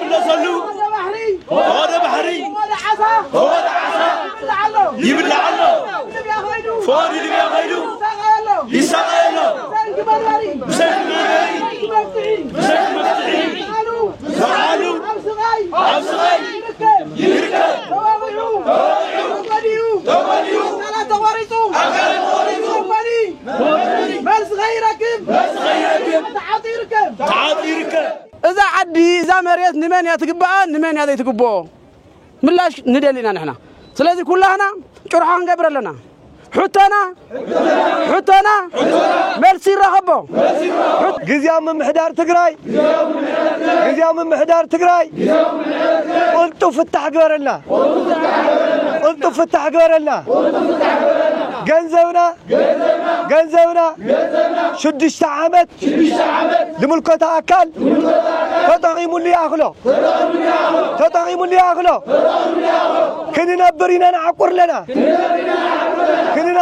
يملسلو هذا بحري هذا عسى يبلع له فاري اللي بياخيلو يسقيله بسك مفتحي تعالوا عبسغي يركب تغنيو لا تورثوا مال صغير ركب تعاطي ركب إذا عدي إذا مريت نمان يتقبأ نمان هذا يتقبأ ملاش ندلنا نحنا سلازي كلها هنا شرحان قبر لنا حتنا مرسي رغبو جزيام من محدار تقراي قلتوا فتح قبرنا جنزونا شدش تعامت لملكة أكل تطغيم اللي أخلو كنا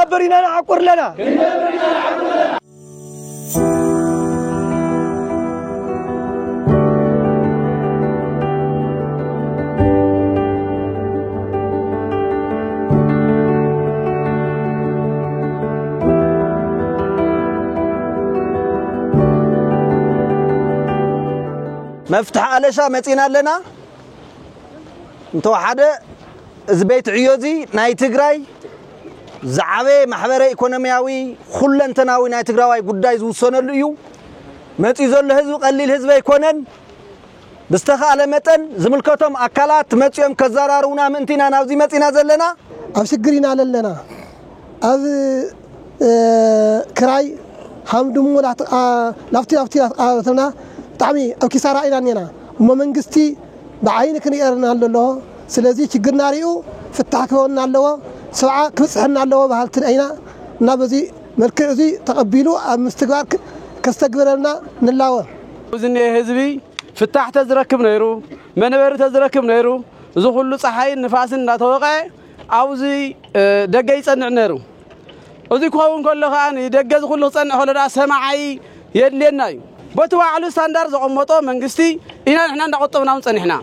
نبرينا نعقر لنا مفتح علشا متينا لنا انتو حدا زبيت عيوزي ناي تقراي زعابي محبري ايكونومياوي خلنتناوي ناي تقراوي قداي زوصنلو يو متيزو الهزو قليل هزب يكونن بستخال متن زملكتهم اكالات متيوم كزارارونا منتينا ناوزي متينا زلنا ابشقرينا لنا اب كراي حمدم ولا لافتي اتنا طعمي او كسارا ايلانينا ومنغستي بعينك نيرنا الله سلازي چغرنا ريو فتحكونا الله سبعه كصحنا الله بحالتن اينا እና በዚህ መልክ እዚህ ተቀበሉ አምስተግባር ከስተግበረና ንላው ወዝኔ ህዝቢ ፍታህ ተዝረክብ ነይሩ መንበር ተዝረክብ ነይሩ እዚ ሁሉ ፀሐይ ንፋስን እንዳተወቀ አውዚ ደገ ይጸንዕ ነይሩ እዚ ኮውን ኮለኻን ደገ እዚ ሁሉ ጸንዕ ሆለዳ ሰማዓይ የድልየናዩ በተዋዕሉ ስታንዳርድ ዘቆመጦ መንግስቲ ኢና ንሕና እንዳቆጠብናው ጸንሕና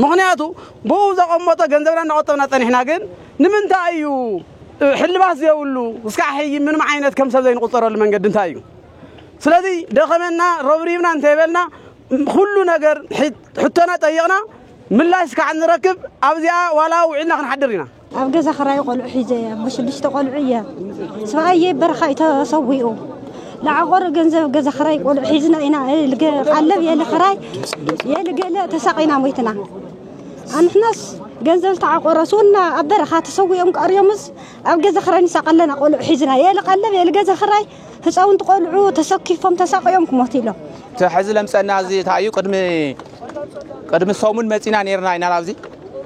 ምክንያቱ በው ዘቆመጦ ገንዘብና እንዳቆጠብና ጸንሕና ግን ንምንታዩ حلباس يقولوا اسكاحي من معينات كم سبزين قصروا المنجد انتايو سلادي دخلنا روبريبنا انتبلنا كل نجر حتنا طيقنا من لا اسكا عن ركب ابزيا ولا وعدنا نحضرنا ابغى زخراي قلو حجايا باش تقولعيا سبعي برخاي تسويو لا عقر جنزب زخراي قلو حيزنا هنا قلب يا الخراي يا لا تساقينا مويتنا انحناس جنزل تعقر رسولنا أبرخ تسويهم كأريمز أو جز خراي ساقلنا قول حزنا يا لقلب يا لجز خراي هسأون تقولوا تسكيفهم تساقيهم كموتيلو تحزل مسألة زي تعيو قدم الصومون متينا نيرنا إنا لازي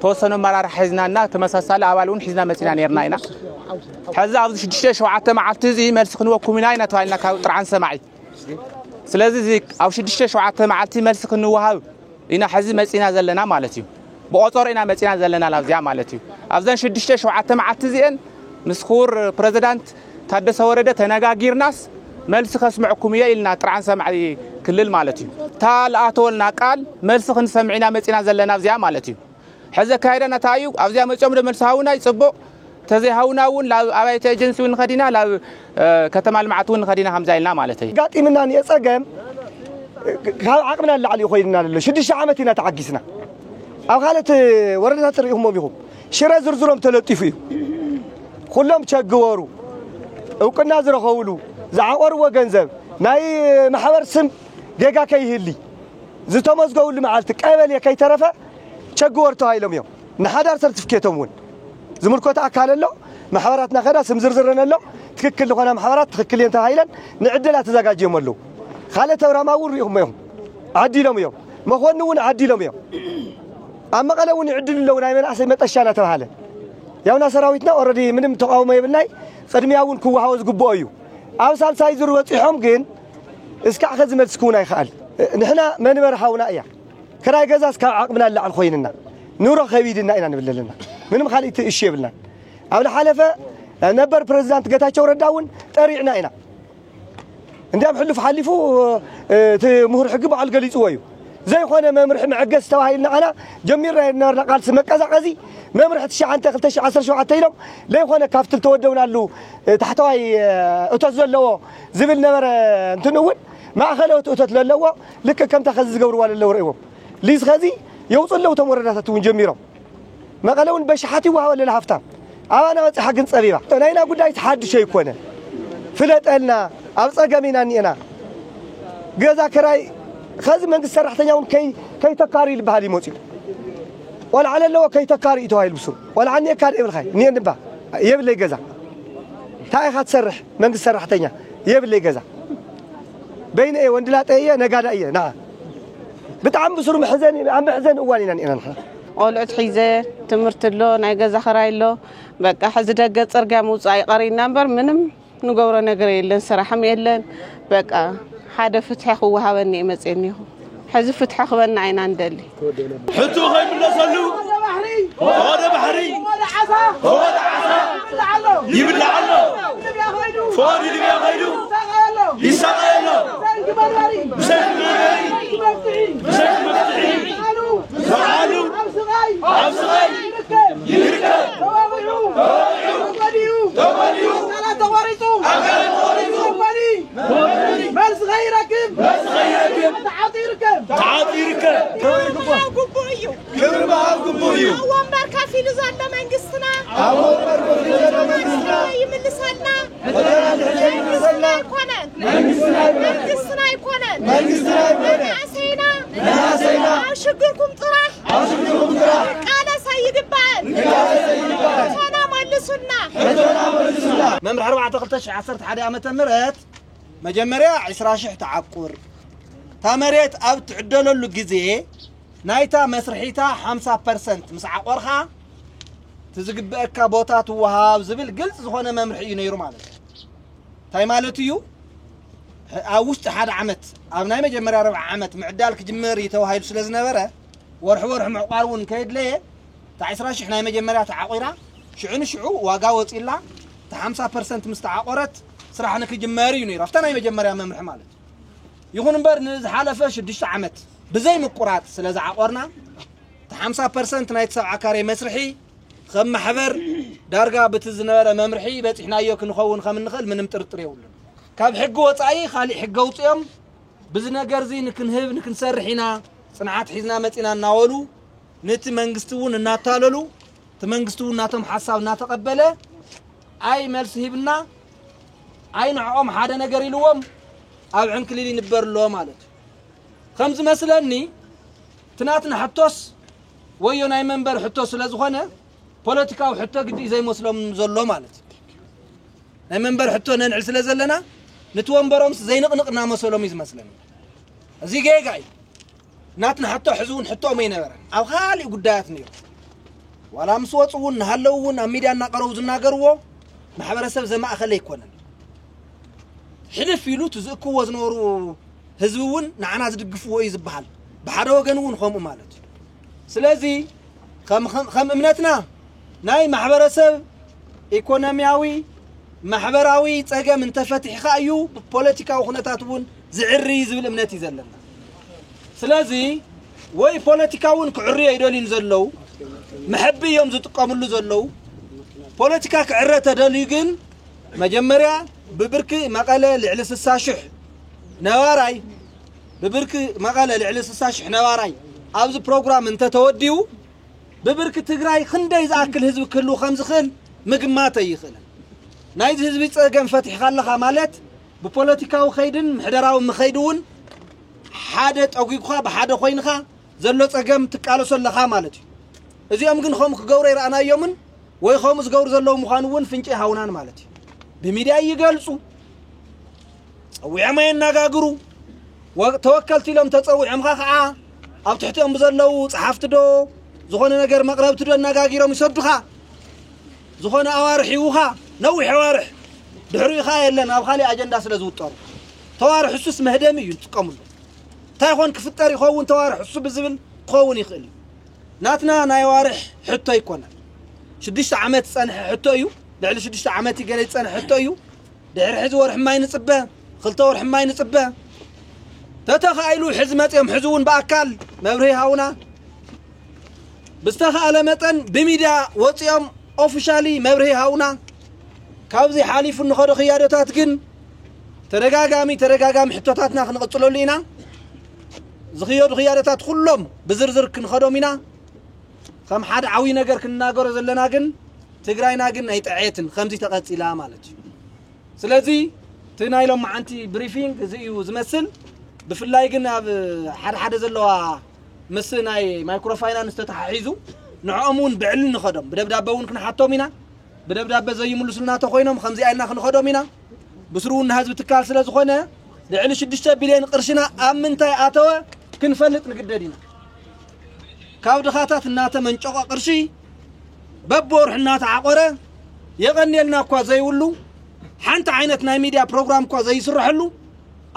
توصلنا مرار حزنا تمساسال أولون حزنا متينا نيرنا إنا حزة عبد الشدة شو عتم عتزي مرسخن وكمينا إنا توالنا كطرعن سماعي سلازي زيك أو شدة شو عتم عتي مرسخن وهاو إنا حزة متينا زلنا مالتيو بقطرنا متينا زلنا لافزيا مالتي أفزان شدشته شو عتم عتزين مسخور بريزيدنت تحدث ورده تناغاغير ناس ملس خسمعكم يا إلنا طرعن سمعي كلل مالتي تال اتولنا قال ملس خنسمعنا متينا زلنا لافزيا مالتي حزه كايدنا تايو افزيا مصوم دملساونا يصبو تزيهاوناون لا ابايت ايجنسيون خدينا لا كتما المعتون خدينا همزايلنا مالتي قاطيمنا يصقم عقمنا اللي علي خوينا شدش عامتنا تعقسنا أو خالت وردها تريهم بيهم شراء زرزرهم تلطفوا كلهم تشجوروا وكنا زرخولوا زعقروا وجنزب ناي محور سم دقا كيهلي زتمز قول معالتك قبل يا كي ترفع تشجورتوا هاي لهم يوم نحدر سيرتيفيكيتهم وين زمركوت أكل له محوراتنا خدا سم زرزرنا له تككل لنا محورات تككل أنت هايلن نعدلها تزاجيهم له خالت ورا ما وريهم يوم عدي لهم يوم ما هو نون عدي لهم يوم أما قالوا نعدل لو نايمن أحسن متأشانا تبهاله يونا سراويتنا أوردي منهم تقاوم يبناي قدمياون كوا هاوز قبايو أو سال سايزر وتحهم جين إسكع خزمة سكونا يخال نحنا ما نبرحونا إياه كراي جزاس كعقبنا اللي على خويننا نور خويدنا إنا نبل لنا منهم خالي الشيء بلنا أو الحلفة نبر بريزيدنت قتاش ورداون تريعنا إنا عندهم حلف حلفوا مهر حقب على الجليس ويو زي خونا ممرح معجز توهيلنا أنا جميل النار قال سمك أزعزي ممرح تشع أنت قلت شع 10 شو عتيلهم ليه خونا كافتل تودونا له تحتوي أتزل له زبل نمر تنون ما خلوا أتزل له لك كم تخزز جور ولا اللي وريهم ليس غازي يوصل له تمرنا تون جميرهم ما قالون بشحاتي ولا الهفتام أنا حق صبيبة أنا هنا قد يتحد شيء كونه فلت لنا أبصق مناني أنا جزا كراي خذ من السرحتني يوم كي تكاري البهالي موتي ولا على اللو كي تكاري يتوهاي البسو ولا عني كار إبل خاي نين نبا يبلي جزا تاي خد سرح من السرحتني يبلي جزا بين إيه وندلات إيه نجادا إيه نعم بتعم بصور محزن عم محزن أولينا إنا قلعت حيزة تمرت له نايجا زخراي له بقى حزد هجت أرجع موسعي قرين نمبر منهم نجورا نجري لين صراحة ميلن بقى هذا فتح هو هوني مزينيه حزب فتح خونا عين عندلي حتو غير من نصلو هذا بحري هذا عصا يبلع له فادي اللي بياخذوا يسقيله تعالوا أبصغي يركب تباليو مال صغير ركب تعاطي ركب كبر معاه قبويو أول مركب في نزلنا منقصنا يملسنا منقصنا يكونن ناسينا أشكركم طرح قال سيد بعد أنا ملسنا ممر 14 عصرت حدا عامة مرات مجمريا 10 شح تعقر تمريت أب تعدلوا له جزء نايتا مسرحيتا 50% مس عقرها تزقبك بوتات وهاب زبل قلت زخونه ممرحي ينيرو مالك تاي مالتيو أوست حدا عمت أبناء مجمريا 4 عمت معدالك جمري توهايل سلازنبره ورح معقارون كيد ليه تا 10 شح ناي مجمريا تعقيرا شعو واقاوت إلا تا 50% مستعقرت صراحة نك جماري ينير أفتنا مجمريا ممرح مالك يكون مبر نز حالفه شدشت عمت بزي مقرات سلاز عقرنا 50% نايت 7 كاري مسرحي خم محبر دارقا بتزنبره ممرحي بصحنا يو كنخون خم نخل من مطرطر يولن كاب حق وصاي خالي حق وصيم بزنا غرزي نكنهب نكنسرحينا صنعات حيزنا مصينا ناولو نت منغستون ناتاللو تمنغستون ناتم حساب ناتقبله اي ملس هبنا اي نعوم حدا ነገር ይልዎም ኣብ ዕንክሊሊ ንበርሎ ማለት ከምዝ መስለኒ ትናትና ሕቶስ ወዮ ናይ መንበር ሕቶ ስለ ዝኾነ ፖለቲካው ሕቶ ግዲ ዘይመስሎም ዘሎ ማለት ናይ መንበር ሕቶ ነንዕል ስለ ዘለና ንትወንበሮምስ ዘይንቅንቅና መስሎም ይመስለኒ እዚ ጌጋይ ናትና ሕቶ ሕዙን ሕቶ መይነበረ ኣብ खाሊ ጉዳያት ነይሩ ዋላ ምስ ወጽውን ሃለውን ኣብ ሚድያ እናቀረቡ ዝናገርዎ ማሕበረሰብ ዘማእኸለ ይኮነን حلف يلو تزكو وزنورو هزبون نعنا زدقفو يزبحال بحدا وغنون خمو مالت سلازي خم امنتنا ناي محبرسب ايكونومياوي محبراوي صقه من تفتح خايو بوليتيكاو خنتاتون زعري زبل امنتي زلنا سلازي وي بوليتيكاون كعري يدولين زلو محبي يوم زتقاملو زلو بوليتيكا كعره تدلي كن مجمريا ببرك مقالة لعلس الساشح نواراي ببرك مقالة لعلس الساشح نواراي أبز برنامج أنت توديو ببرك تجراي خندي زاكل هزب كله 5 خل مجمعته يخلن نايز هزب يتقن فتح خلها مالت ببوليتيكا وخيدن محدراو مخيدون حادث أوجيكوا بحادث خوينخا زلوا تقن تقالوا سلخا مالت إذا أمكن خم خجوري رأنا يومن ويخمس جور زلوا مخانون فينك هونان مالت بميديا يجلسوا ويعمل نجاجرو وتوكلت لهم تصوّع مخاخة أو تحتهم بزلوا صحفت دو زخون نجار مقرب تدو نجاجيرهم يصدقها زخون أوارح يوها نوي حوارح دحري خايل لنا أبخالي أجندة سلزوتر توارح حسوس مهدمي يتقامل تايخون كفتر يخون توارح حسوس بالزبل خون يخلي ناتنا نايوارح حتى يكون شديش عمت سنة حتى يو لعل شديش عمتي قالت سنة حتى يو دحر حز ورح ما ينصبه خلطه ورح ما ينصبه تتخيلوا حزمت يوم حزون بأكل مبرهي هاونا بستخيل متن بميديا وطيوم اوفيشالي مبرهي هاونا كابزي حاليف النخدو خيادتات جن ترقاقامي حتوتاتنا خنقصلو لينا زخيادو خيادتات كلهم بزرزر كنخدو مينا خم حد عوي نجر كنناغرو زلنا جن تقراينا جن ايتعيتن خمزي تقصيلا مالت سلازي تنايلهم معنتي بريفينج زيو زمسل بفلاي جن حد زلوا مسناي مايكرو فاينانس تتحيزو نعمون بعلن نخدم بدبدابون كنحطو مينا بدبداب زي ملسلنا تخوينهم خمزي اينا خنخدو مينا بسرون هزب تكال سلا زخونه لعل 6 بليون قرشنا امنتاي اتوا كنفلط نقددينا كاو دخاتات ناته منጨቆ قرشي ببور حنا تعقره يغنيلنا كو زي ولو حنت عينت ناي ميديا بروجرام كو زي يسرحلو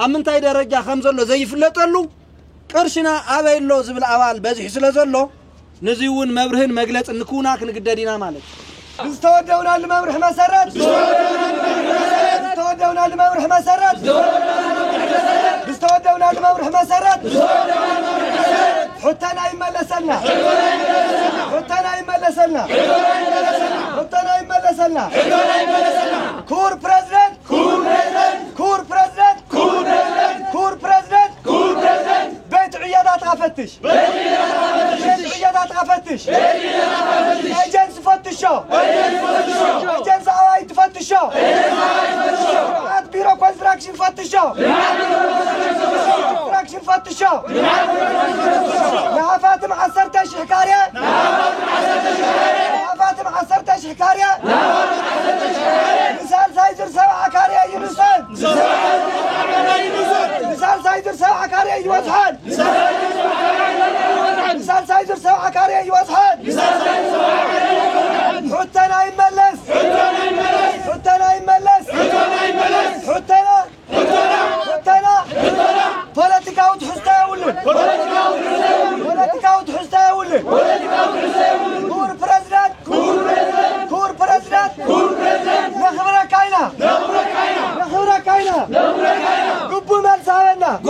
امنتاي درجه خمزلو زي يفلطلو قرشنا ابيلو زبل اوال بزي سلازلو نزيون مبرهن مغلص نكونا كنقددينا مالك استودونا المبرح مسرات استودونا المبرح مسرات استودونا المبرح مسرات حتنا يملسنا حتنا يملسنا حتنا يملسنا كور بريزيدنت كور بريزيدنت كور بريزيدنت كور بريزيدنت كور بريزيدنت كور بريزيدنت بيت عيادات افتش بيت عيادات افتش ايجنس فتشوا ايجنس اي تفتشوا عاد بيرو كونستراكشن فتشوا كونستراكشن فتشوا يا فاطمه عصرتش حكايه يا فاطمه عصرتش حكايه مثال سايزر 7 كاريه ينسان مثال سايزر 7 كاريه يوضحان مثال سايزر 7 كاريه يوضحان حتنا يملس حتنا يملس حتنا بوليتيكاو تحستا يولد بوليتيكاو تحستا يولد كور بريزيدنت كور بريزيدنت نخبرك كاينه قبو مال ساونا